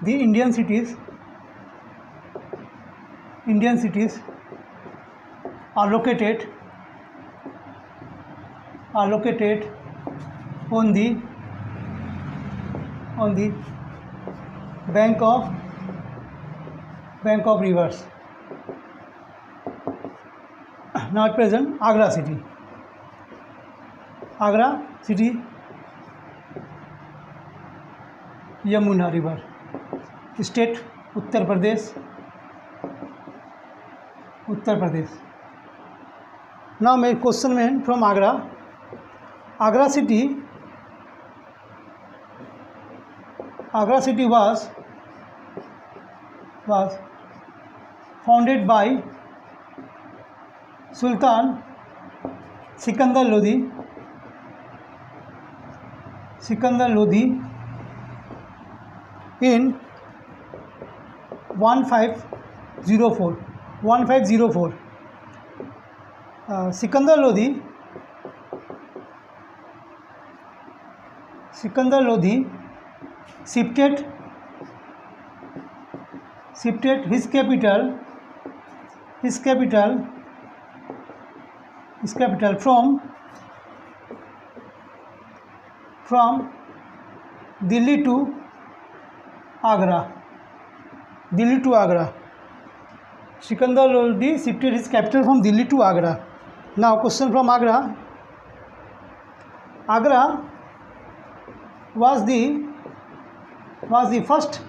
The Indian cities are located on the bank of rivers. Now at present, Agra city, Yamuna river. State Uttar Pradesh. Now my question is from Agra. Agra city was founded by Sultan Sikandar Lodi in 1504. Sikandar Lodi shifted his capital from Delhi to Agra. Sikandar Lodi shifted his capital from Delhi to Agra. Now question from Agra. Agra was the first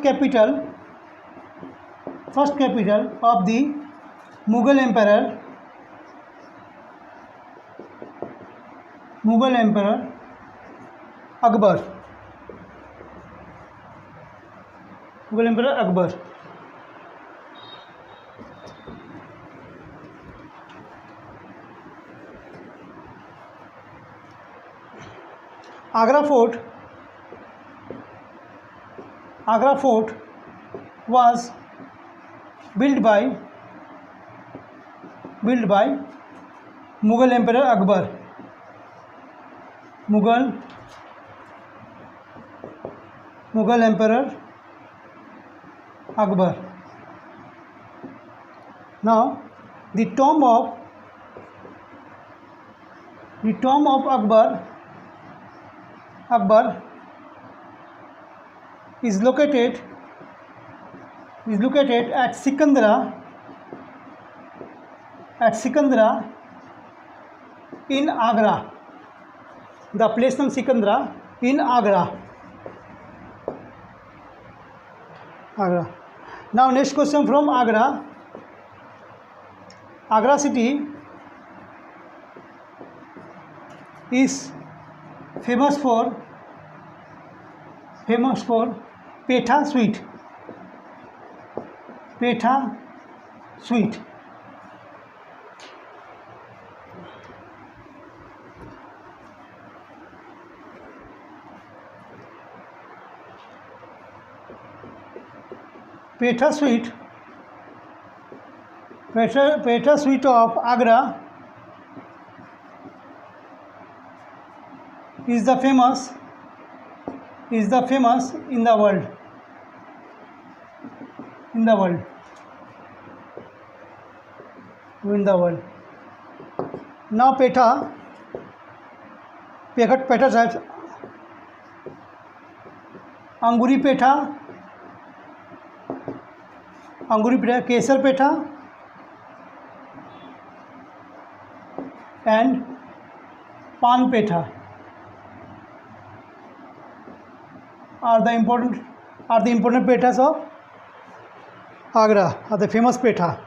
capital of the Mughal Emperor Akbar. Agra Fort was built by Mughal Emperor Akbar. Mughal Emperor Akbar. Now the tomb of Akbar is located at Sikandra in Agra. The place name Sikandra in Agra. Now next question from Agra. Agra city is famous for Petha sweet. Petha sweet. Petha sweet of Agra is the famous in the world. Now Petha types: Anguri Petha, Kesar Petha, and Pan Petha are the important pethas of Agra, are the famous petha.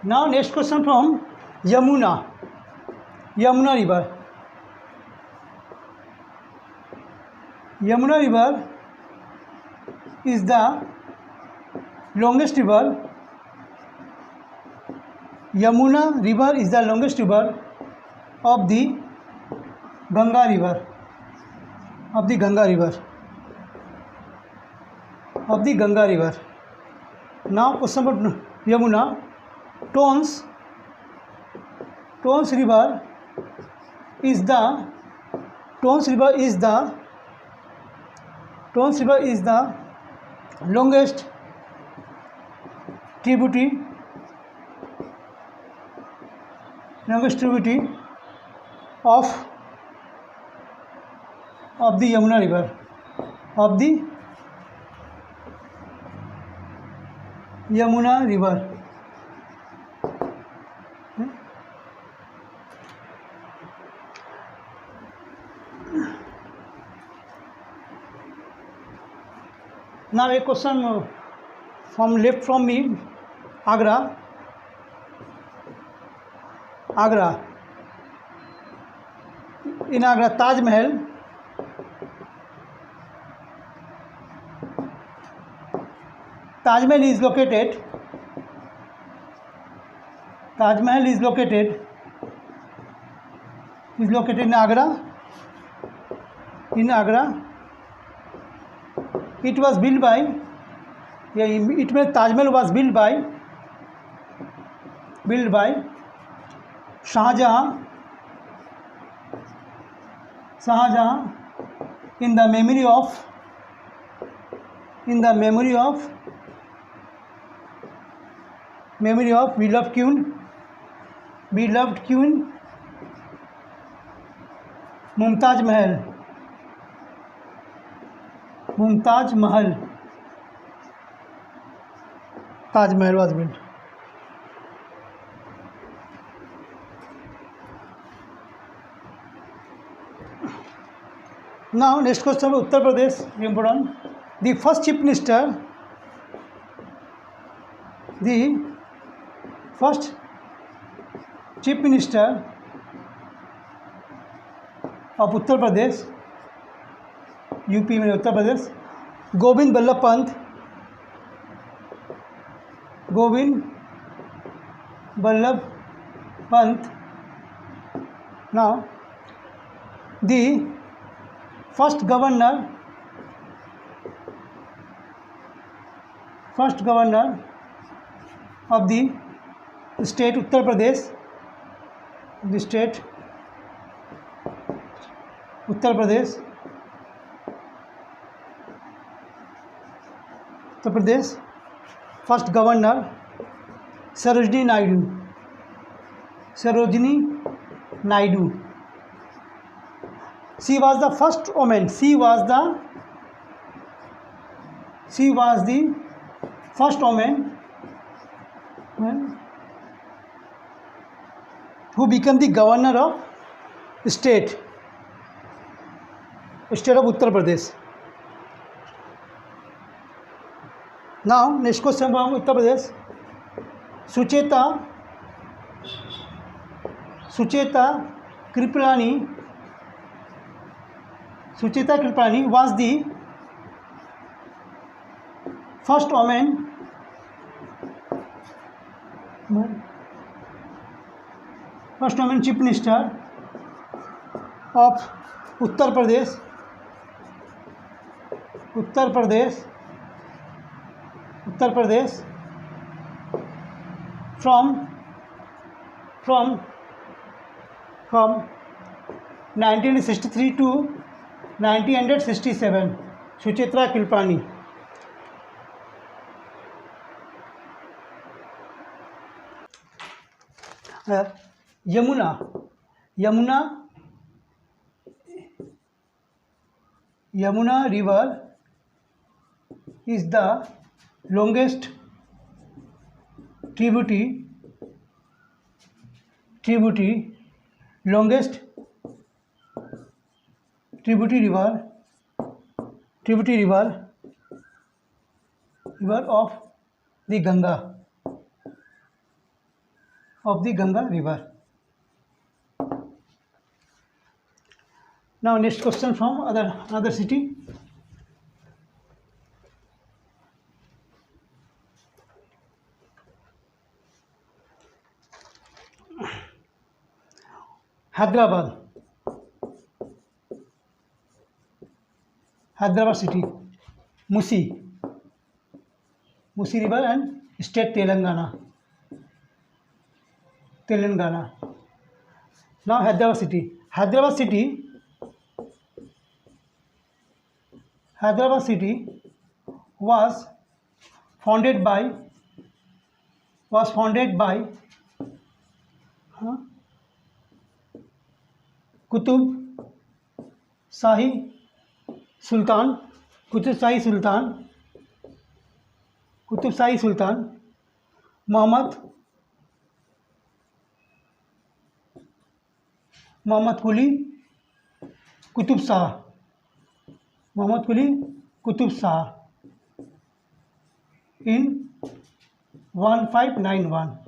Now next question from Yamuna river. Yamuna river is the longest river. Yamuna river is the longest river of the Ganga river. Now question about Yamuna. Tons river is the Tons River is the longest tributary of the Yamuna River, of the Yamuna River. Now a question from left from me. Agra. In Agra, Taj Mahal. Taj Mahal is located. In Agra. It was built by. Taj Mahal was built by Shahjahan in the memory of beloved queen Mumtaz Mahal. Taj Mahal was built. Now next question, Uttar Pradesh, important. The first chief minister of Uttar Pradesh, UP में Uttar Pradesh, Govind Ballabh Pant. Now the first governor of the state Uttar Pradesh, first governor Sarojini Naidu. She was the first woman. She was the first woman who became the governor of state of Uttar Pradesh. Now next question from Uttar Pradesh. Sucheta Kripalani was the first woman chief minister of Uttar Pradesh from 1963 to 1967. Sucheta Kripalani. Yamuna River is the longest tributary river of the Ganga river. Now next question from another city. Hyderabad city. Musi river and state Telangana. Now Hyderabad city. Hyderabad city was founded by Qutub Shahi Sultan Muhammad Quli Qutub Shah in 1591.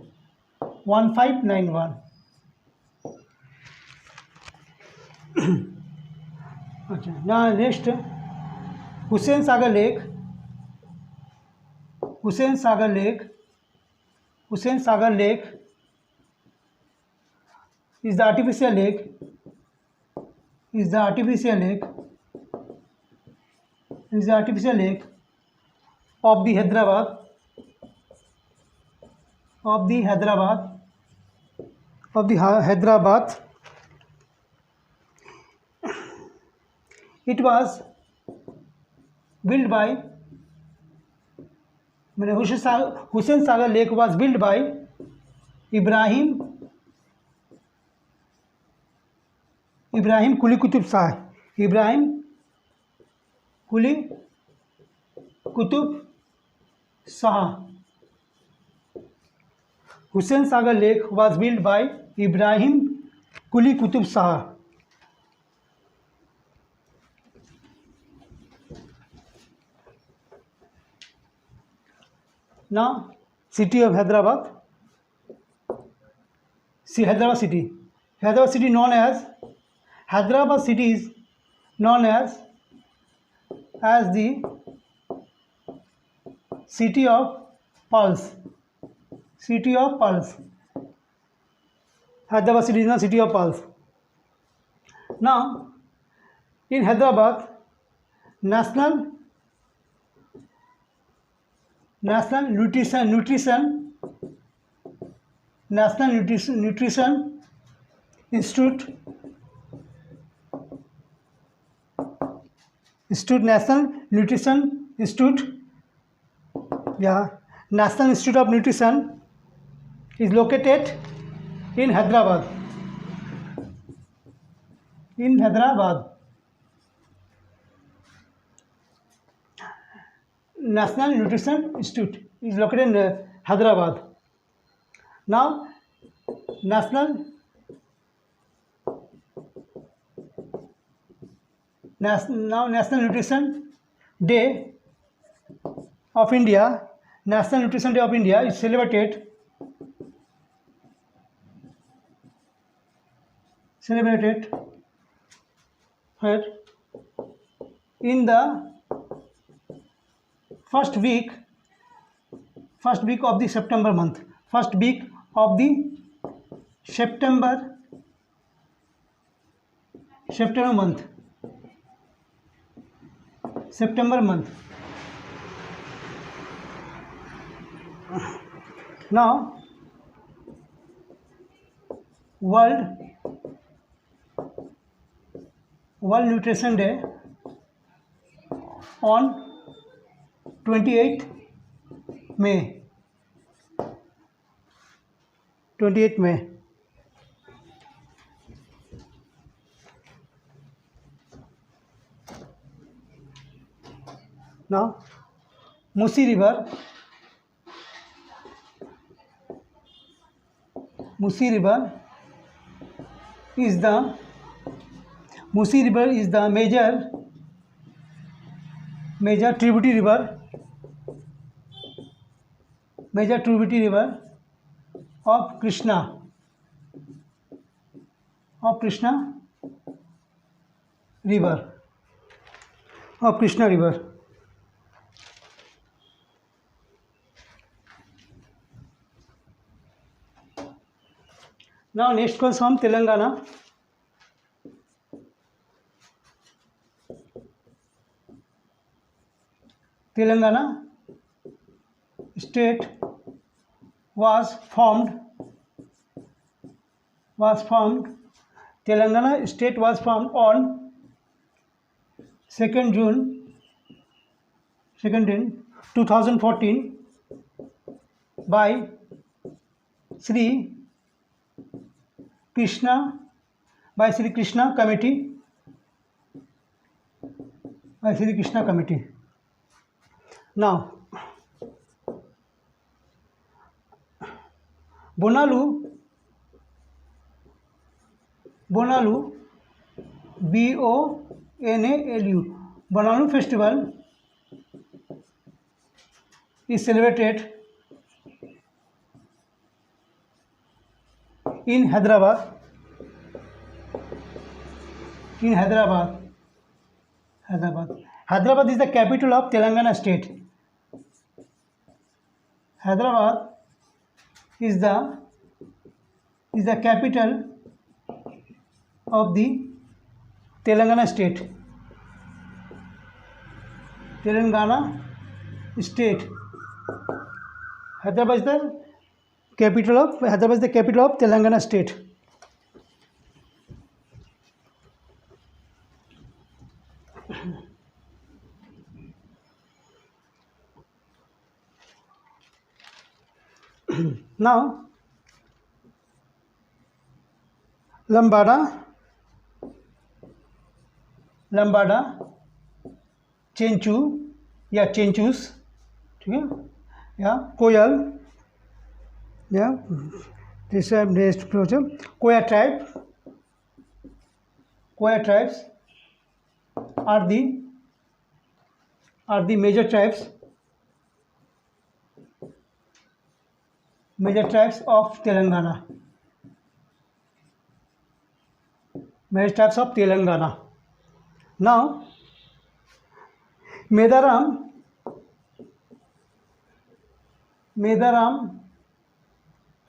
अच्छा, now next Hussain Sagar Lake is the artificial lake of the Hyderabad. It was built by Hussain Sagar Lake was built by Ibrahim Quli Qutub Shah. Hussain Sagar Lake was built by Ibrahim Quli Qutub Shah. Now, city of Hyderabad. See, Hyderabad city known as Hyderabad city is known as the city of pearls. Hyderabad city is the city of pearls. Now, in Hyderabad, National Nutrition Institute National Institute of Nutrition is located in Hyderabad. National Nutrition Institute is located in Hyderabad. Now, National Nutrition Day of India. National Nutrition Day of India is celebrated where in the first week of the September month. September month. Now, World Nutrition Day on 28th May. Now, Musi River is the major tributary river of Krishna River. Now, next comes from Telangana. Telangana state was formed Telangana state was formed on 2nd June 2014 by Sri Krishna Committee. Now, Bonalu, Bonalu Bonalu festival is celebrated in Hyderabad. Hyderabad is the capital of Telangana state. Hyderabad is the capital of the Telangana state. Hyderabad is the capital of Telangana state. Now, Lambada, Chenchu या चेंचूस, ठीक है, या कोयल, या कोया tribes are the major tribes of Telangana. Now, Medaram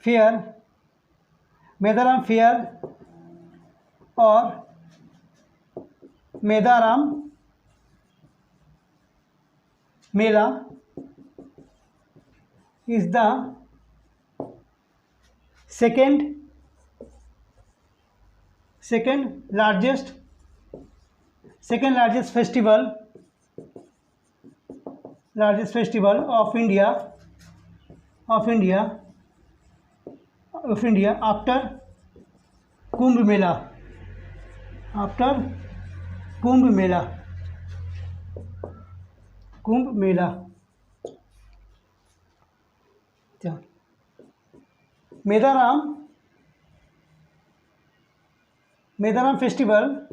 fair or Medaram Mela is the second largest festival of India after Kumbh Mela. Medaram festival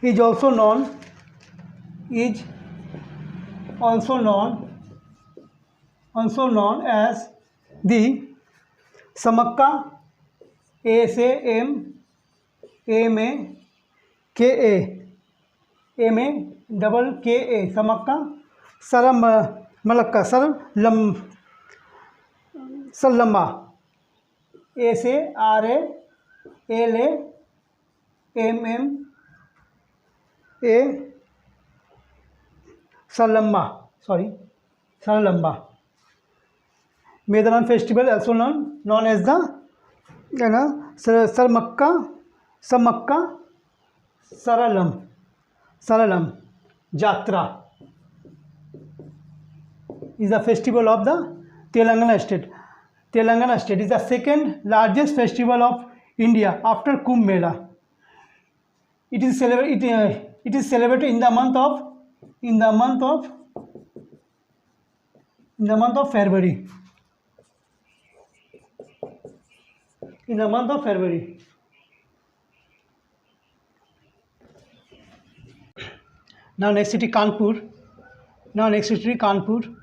is also known as the Samakka, Samakka, Malakka, Sarlamma, Sarlamma. Medaram festival also known as the Samakka Saralam Jatra is the festival of the Telangana state. Telangana state is the second largest festival of India after Kumbh Mela. It is celebrated in the month of February. Now next city Kanpur. Next city Kanpur.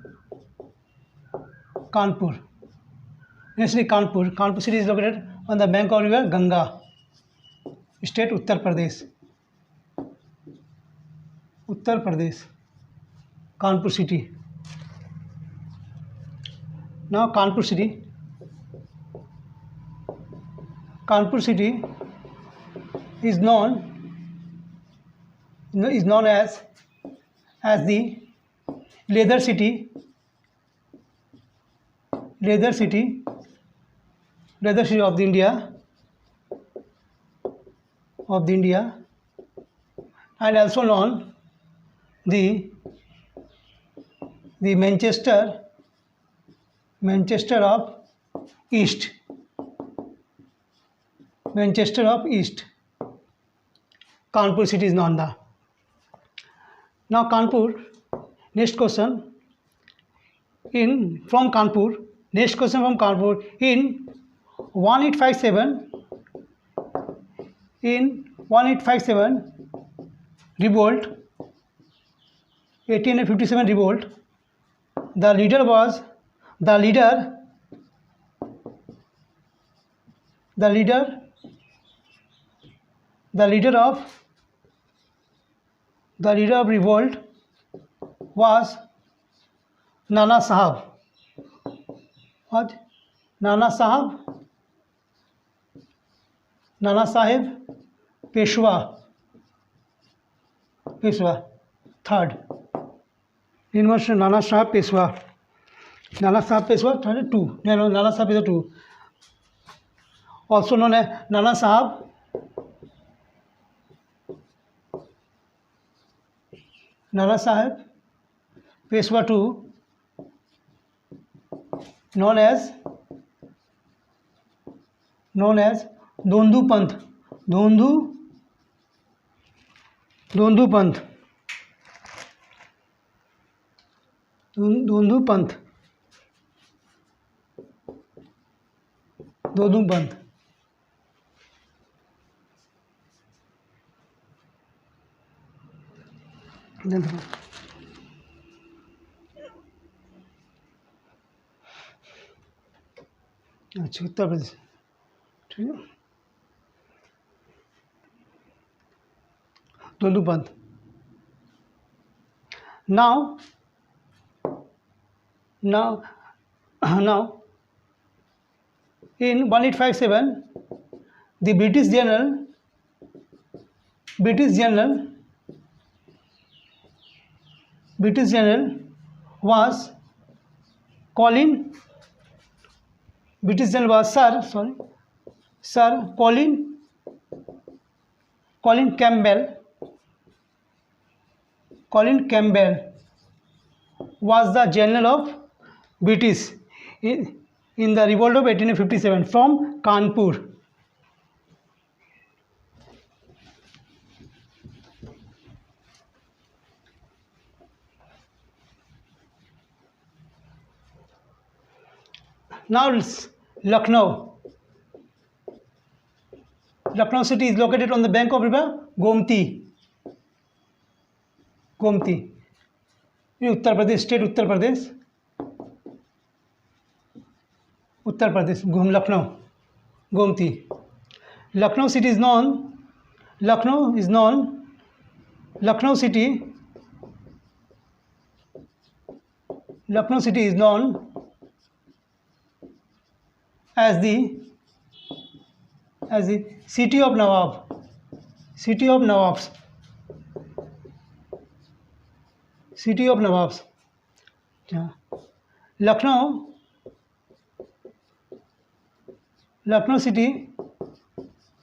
Kanpur city is located on the bank of river Ganga. State Uttar Pradesh. Kanpur city. Now Kanpur city is known as the leather city Rajashri of the India, and also known the Manchester of East. Manchester of East. Kanpur city is known the. Now Kanpur. Next question. From Kanpur. Next question from Kanpur. In 1857. In 1857 revolt. 1857 revolt. The leader of revolt was Nana Sahib. What? Nana Sahib Peshwa. Third. University Nana Sahib Peshwa. Nana Sahib Peshwa 2. Nana Sahib Peshwa 2. Also known as Nana Sahib Peshwa 2, known as Dondu Panth. Dondu Panth. Dondu Panth. अच्छा उत्तर प्रदेश ठीक है दोनों बंद now in 1857 the British general was Sir Colin Campbell was the general of British in the revolt of 1857 from Kanpur. Now Lucknow city is located on the bank of river Gomti. Uttar Pradesh state, Uttar Pradesh, Lucknow, Gomti. Lucknow city is known as the city of Nawabs. Yeah. Lucknow city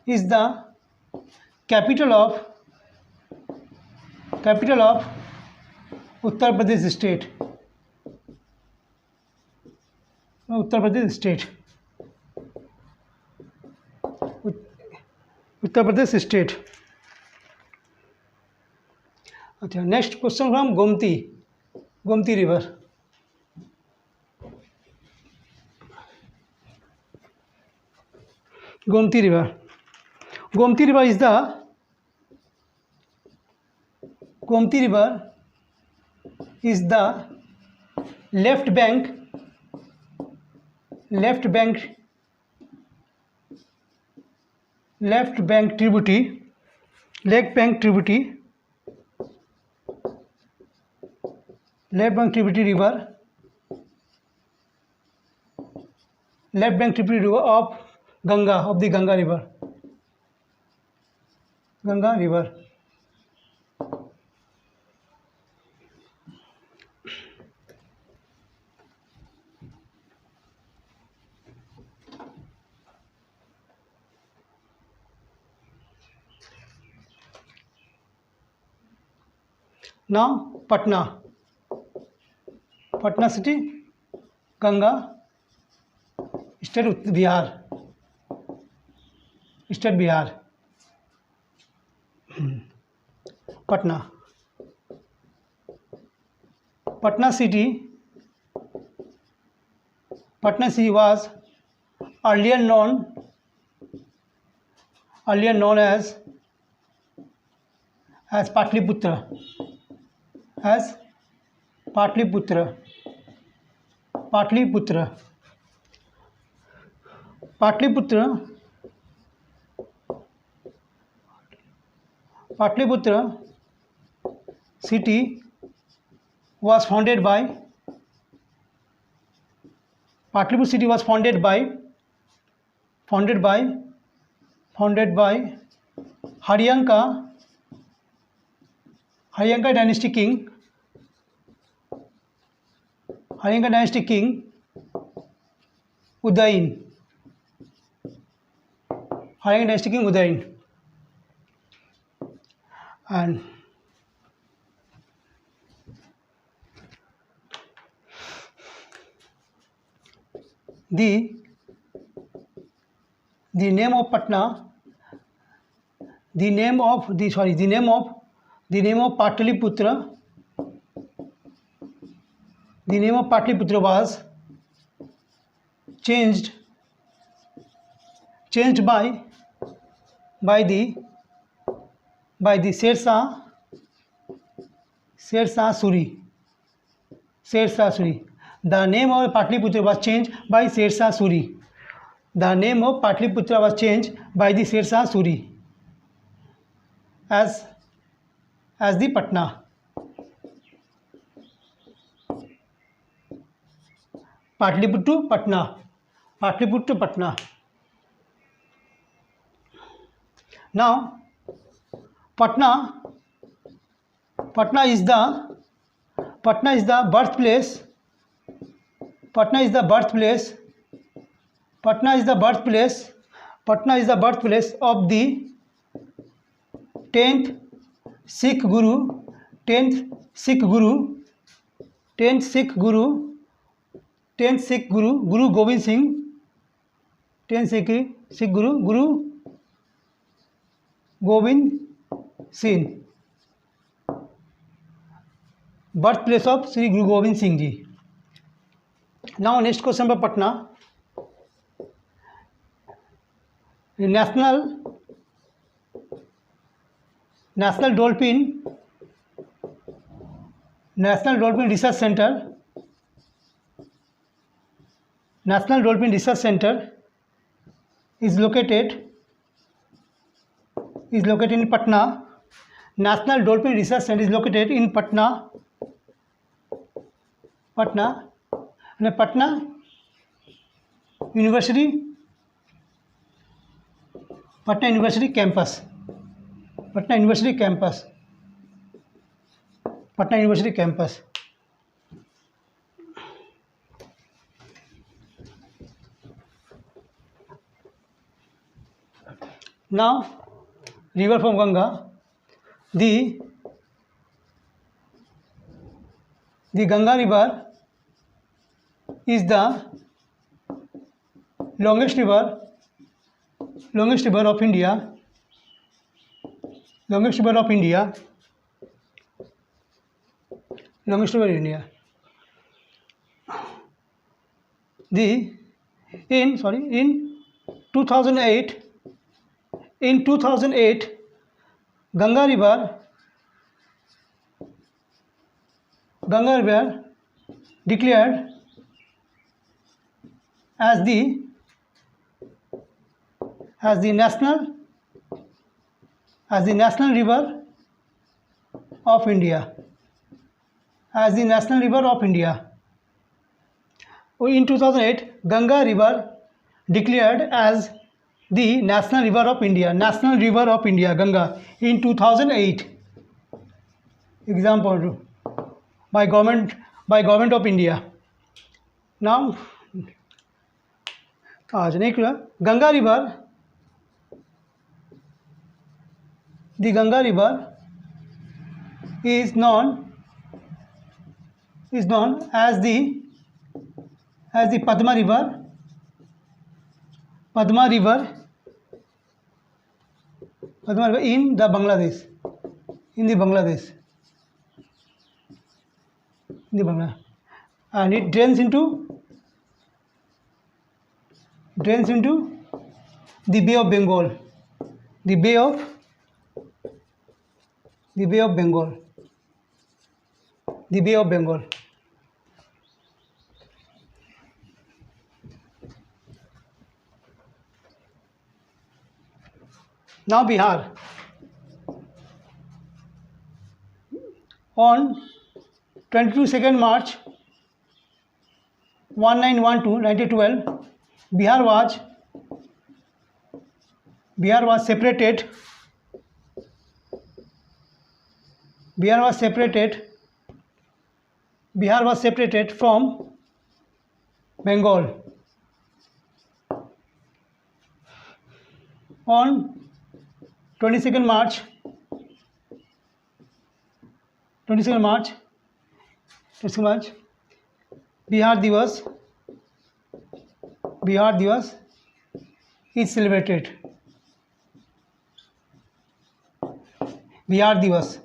is the capital of Uttar Pradesh state. Uttar Pradesh state. Okay, next question from Gomti river. Gomti river is the left bank tributary river of the Ganga river. Now Patna, Patna city, Ganga, state Bihar, state Bihar. Patna, Patna city was earlier known as Patliputra, as Patliputra, Patliputra, Patliputra, Patliputra city was founded by Patliputra city was founded by Haryanka dynasty king Udayin. Haryanka dynasty king Udayin. And the name of Patna, the name of Patliputra, the name of Patliputra was changed by the Sher Shah Suri. The name of Patliputra was changed by Sher Shah Suri. The name of Patliputra was changed by the Sher Shah Suri as the Patna. Patliputra Patna. Now Patna is the birthplace. Patna is the birthplace of the 10th Sikh Guru, Guru Gobind Singh. 10th Sikh Guru, Guru Gobind Singh. Birthplace of Sri Guru Gobind Singh Ji. Now next question for Patna. The National Dolphin Research Center. National Dolphin Research Center is located in Patna. National Dolphin Research Center is located in Patna. And Patna University campus. Now river from Ganga. The Ganga river is the longest river of India. In 2008 Ganga river declared as the national river of India. In 2008 Ganga river declared as the national river of India. Ganga in 2008. Example by government of India. Now Ganga river, the Ganga river is known as the Padma River. Padma River in the Bangladesh. In the Bangladesh. And it drains into the Bay of Bengal. The Bay of Bengal. The Bay of Bengal. Now Bihar. On 22nd March 1912, Bihar was separated. Bihar was separated from Bengal. On 22nd March 22nd Bihar Divas is celebrated. Bihar Divas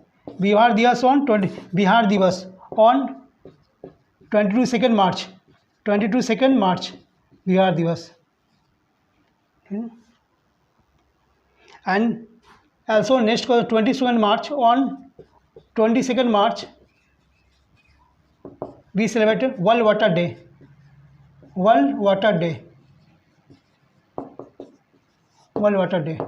on 22nd March. Bihar Divas. Okay. And also next 22nd March, on 22nd March we celebrated World Water Day. World Water Day.